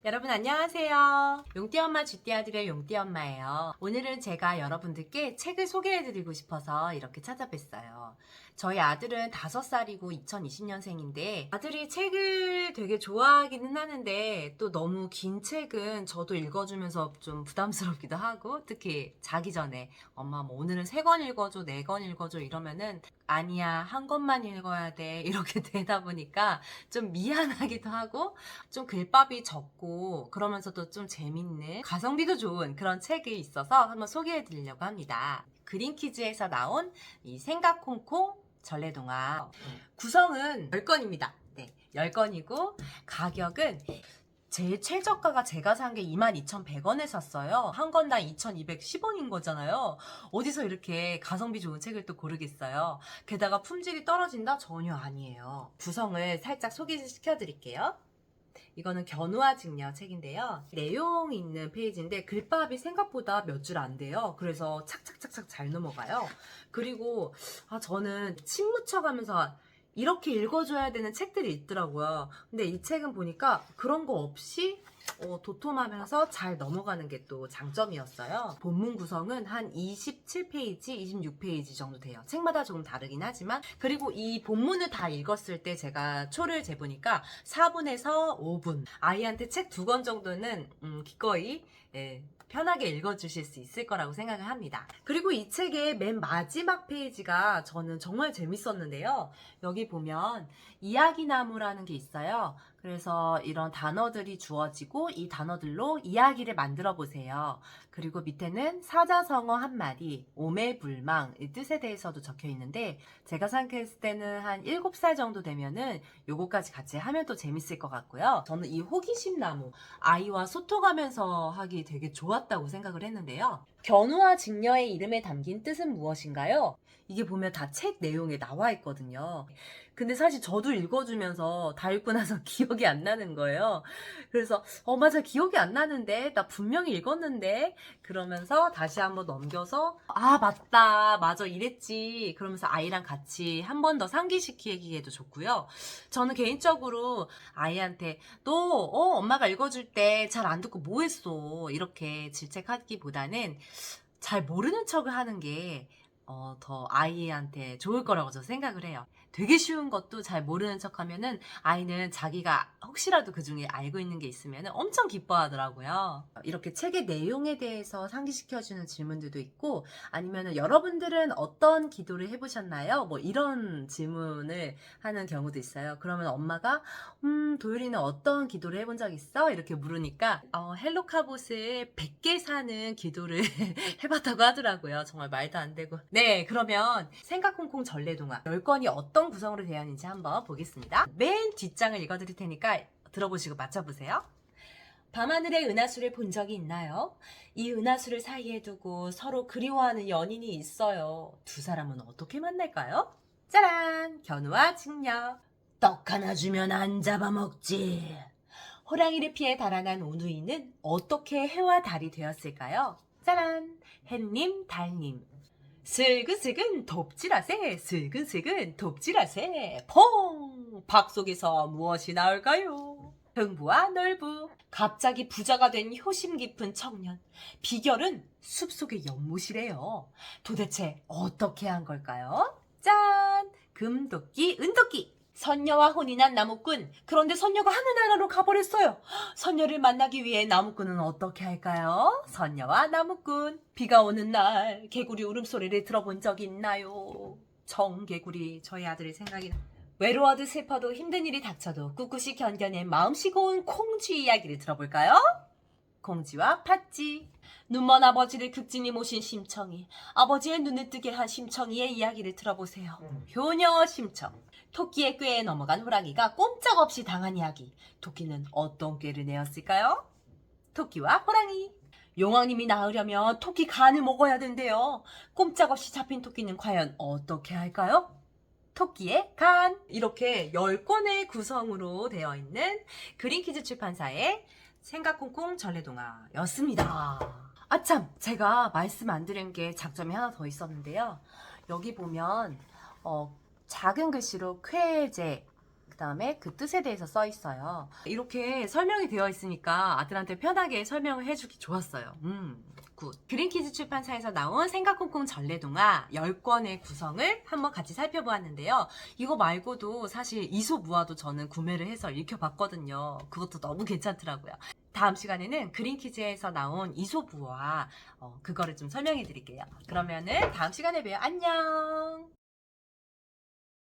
여러분 안녕하세요. 용띠엄마 쥐띠아들의 용띠엄마예요. 오늘은 제가 여러분들께 책을 소개해드리고 싶어서 이렇게 찾아뵀어요. 저희 아들은 5살이고 2020년생인데 아들이 책을 되게 좋아하기는 하는데 또 너무 긴 책은 저도 읽어주면서 좀 부담스럽기도 하고 특히 자기 전에 엄마 뭐 오늘은 3권 읽어줘 4권 읽어줘 이러면은 아니야 한 권만 읽어야 돼 이렇게 되다 보니까 좀 미안하기도 하고 좀 글밥이 적고 그러면서도 좀 재밌는 가성비도 좋은 그런 책이 있어서 한번 소개해 드리려고 합니다. 그린키즈에서 나온 이 생각콩콩 전래동화 구성은 10권입니다. 네, 10권이고 가격은 제일 최저가가 제가 산 게 22,100원에 샀어요. 한 건당 2,210원인 거잖아요. 어디서 이렇게 가성비 좋은 책을 또 고르겠어요. 게다가 품질이 떨어진다? 전혀 아니에요. 구성을 살짝 소개시켜 드릴게요. 이거는 견우와 직녀 책인데요. 내용 있는 페이지인데 글밥이 생각보다 몇 줄 안 돼요. 그래서 착착착착 잘 넘어가요. 그리고 저는 침 묻혀가면서 이렇게 읽어줘야 되는 책들이 있더라고요. 근데 이 책은 보니까 그런 거 없이 도톰하면서 잘 넘어가는 게 또 장점이었어요. 본문 구성은 한 27페이지, 26페이지 정도 돼요. 책마다 조금 다르긴 하지만 그리고 이 본문을 다 읽었을 때 제가 초를 재보니까 4분에서 5분 아이한테 책 2권 정도는 기꺼이 편하게 읽어주실 수 있을 거라고 생각을 합니다. 그리고 이 책의 맨 마지막 페이지가 저는 정말 재밌었는데요. 여기 보면 이야기나무라는 게 있어요. 그래서 이런 단어들이 주어지고 이 단어들로 이야기를 만들어 보세요. 그리고 밑에는 사자성어 한 마디, 오매불망 이 뜻에 대해서도 적혀 있는데 제가 생각했을 때는 한 7살 정도 되면은 요거까지 같이 하면 또 재밌을 것 같고요. 저는 이 호기심 나무 아이와 소통하면서 하기 되게 좋았다고 생각을 했는데요. 견우와 직녀의 이름에 담긴 뜻은 무엇인가요? 이게 보면 다 책 내용에 나와 있거든요. 근데 사실 저도 읽어주면서 다 읽고 나서 기억이 안 나는 거예요. 그래서 맞아 기억이 안 나는데 나 분명히 읽었는데 그러면서 다시 한번 넘겨서 맞다 이랬지 그러면서 아이랑 같이 한 번 더 상기시키기에도 좋고요. 저는 개인적으로 아이한테 너 엄마가 읽어줄 때 잘 안 듣고 뭐 했어 이렇게 질책하기보다는 잘 모르는 척을 하는 게 더 아이한테 좋을 거라고 저 생각을 해요. 되게 쉬운 것도 잘 모르는 척 하면은 아이는 자기가 혹시라도 그 중에 알고 있는 게 있으면 엄청 기뻐하더라고요. 이렇게 책의 내용에 대해서 상기시켜주는 질문들도 있고 아니면은 여러분들은 어떤 기도를 해보셨나요? 뭐 이런 질문을 하는 경우도 있어요. 그러면 엄마가 도율이는 어떤 기도를 해본 적 있어? 이렇게 물으니까 헬로카봇을 100개 사는 기도를 해봤다고 하더라고요. 정말 말도 안 되고. 네, 그러면 생각콩콩 전래동화 10권이 어떤 구성으로 되어 있는지 한번 보겠습니다. 맨 뒷장을 읽어드릴 테니까 들어보시고 맞춰보세요. 밤하늘의 은하수를 본 적이 있나요? 이 은하수를 사이에 두고 서로 그리워하는 연인이 있어요. 두 사람은 어떻게 만날까요? 짜란! 견우와 직녀. 떡 하나 주면 안 잡아먹지. 호랑이를 피해 달아난 오누이는 어떻게 해와 달이 되었을까요? 짜란! 햇님, 달님. 슬근슬근 돕질하세, 슬근슬근 돕질하세, 퐁! 박 속에서 무엇이 나올까요? 흥부와 놀부. 갑자기 부자가 된 효심 깊은 청년. 비결은 숲속의 연못이래요. 도대체 어떻게 한 걸까요? 짠! 금도끼, 은도끼. 선녀와 혼이 난 나무꾼. 그런데 선녀가 하늘나라로 가버렸어요. 선녀를 만나기 위해 나무꾼은 어떻게 할까요? 선녀와 나무꾼. 비가 오는 날 개구리 울음소리를 들어본 적 있나요? 정개구리 저희 아들의 생각이 외로워도 슬퍼도 힘든 일이 닥쳐도 꿋꿋이 견뎌낸 마음씨 고운 콩쥐 이야기를 들어볼까요? 콩쥐와 팥쥐. 눈먼 아버지를 극진히 모신 심청이. 아버지의 눈을 뜨게 한 심청이의 이야기를 들어보세요. 효녀 심청. 토끼의 꾀에 넘어간 호랑이가 꼼짝없이 당한 이야기. 토끼는 어떤 꾀를 내었을까요? 토끼와 호랑이. 용왕님이 낳으려면 토끼 간을 먹어야 된대요. 꼼짝없이 잡힌 토끼는 과연 어떻게 할까요? 토끼의 간. 이렇게 10권의 구성으로 되어 있는 그린키즈 출판사의 생각콩콩 전래동화였습니다. 아참, 제가 말씀 안 드린 게 장점이 하나 더 있었는데요. 여기 보면 작은 글씨로 쾌제, 다음에 그 뜻에 대해서 써 있어요. 이렇게 설명이 되어 있으니까 아들한테 편하게 설명을 해주기 좋았어요. 굿. 그린키즈 출판사에서 나온 생각콩콩 전래동화 10권의 구성을 한번 같이 살펴보았는데요. 이거 말고도 사실 이솝우화도 저는 구매를 해서 읽혀봤거든요. 그것도 너무 괜찮더라고요. 다음 시간에는 그린키즈에서 나온 이솝우화 그거를 좀 설명해 드릴게요. 그러면은 다음 시간에 봬요. 안녕.